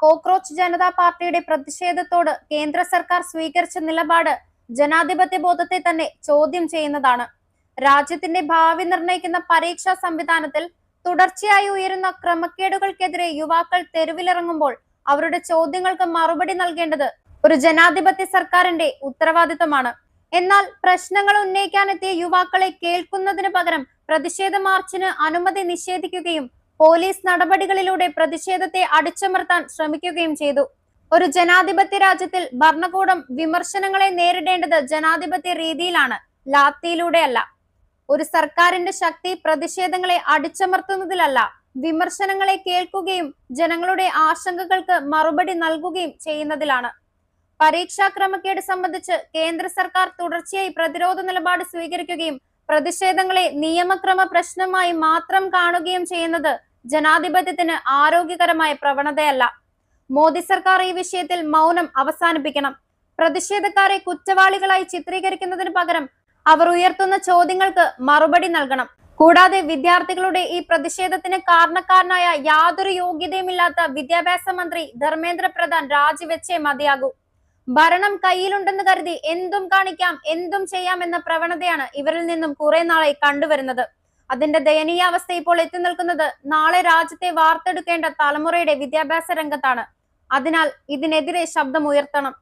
Cockroach Janata പാർട്ടിയുടെ പ്രതിഷേധത്തോട് കേന്ദ്ര സർക്കാർ സ്വീകരിച്ച നിലപാട് ജനാധിപത്യ ബോധത്തെ തന്നെ ചോദ്യം ചെയ്യുന്നതാണ്. രാജ്യത്തിന്റെ ഭാവി നിർണ്ണയിക്കുന്ന പരീക്ഷാ സംവിധാനത്തിൽ തുടർച്ചയായി ഉയരുന്ന ക്രമക്കേടുകൾക്കെതിരെ യുവാക്കൾ തെരുവിലിറങ്ങുമ്പോൾ അവരുടെ ചോദ്യങ്ങൾക്ക് മറുപടി നൽകേണ്ടത് ഒരു ജനാധിപത്യ സർക്കാരിന്റെ ഉത്തരവാദിത്തമാണ്. എന്നാൽ പ്രശ്നങ്ങൾ ഉന്നയിക്കാനെത്തിയ യുവാക്കളെ കേൾക്കുന്നതിന് പകരം പ്രതിഷേധ മാർച്ചിന് അനുമതി നിഷേധിക്കുകയും പോലീസ് നടപടികളിലൂടെ പ്രതിഷേധത്തെ അടിച്ചമർത്താൻ ശ്രമിക്കുകയും ചെയ്തു. ഒരു ജനാധിപത്യ രാജ്യത്തിൽ ഭരണകൂടം വിമർശനങ്ങളെ നേരിടേണ്ടത് ജനാധിപത്യ രീതിയിലാണ്, ലാത്തിയിലൂടെയല്ല. ഒരു സർക്കാരിന്റെ ശക്തി പ്രതിഷേധങ്ങളെ അടിച്ചമർത്തുന്നതിലല്ല, വിമർശനങ്ങളെ കേൾക്കുകയും ജനങ്ങളുടെ ആശങ്കകൾക്ക് മറുപടി നൽകുകയും ചെയ്യുന്നതിലാണ്. പരീക്ഷാ ക്രമക്കേട് സംബന്ധിച്ച് കേന്ദ്ര സർക്കാർ തുടർച്ചയായി പ്രതിരോധ നിലപാട് സ്വീകരിക്കുകയും പ്രതിഷേധങ്ങളെ നിയമക്രമ പ്രശ്നമായി മാത്രം കാണുകയും ചെയ്യുന്നത് ജനാധിപത്യത്തിന് ആരോഗ്യകരമായ പ്രവണതയല്ല. മോദി സർക്കാർ ഈ വിഷയത്തിൽ മൗനം അവസാനിപ്പിക്കണം. പ്രതിഷേധക്കാരെ കുറ്റവാളികളായി ചിത്രീകരിക്കുന്നതിന് പകരം അവർ ഉയർത്തുന്ന ചോദ്യങ്ങൾക്ക് മറുപടി നൽകണം. കൂടാതെ വിദ്യാർത്ഥികളുടെ ഈ പ്രതിഷേധത്തിന് കാരണക്കാരനായ യാതൊരു യോഗ്യതയുമില്ലാത്ത വിദ്യാഭ്യാസ മന്ത്രി ധർമ്മേന്ദ്ര പ്രധാൻ രാജിവെച്ചേ മതിയാകൂ. ഭരണം കയ്യിലുണ്ടെന്ന് കരുതി എന്തും കാണിക്കാം, എന്തും ചെയ്യാം എന്ന പ്രവണതയാണ് ഇവരിൽ നിന്നും കുറെ നാളായി കണ്ടുവരുന്നത്. അതിന്റെ ദയനീയാവസ്ഥ ഇപ്പോൾ എത്തി നിൽക്കുന്നത് നാളെ രാജ്യത്തെ വാർത്തെടുക്കേണ്ട തലമുറയുടെ വിദ്യാഭ്യാസ രംഗത്താണ്. അതിനാൽ ഇതിനെതിരെ ശബ്ദമുയർത്തണം.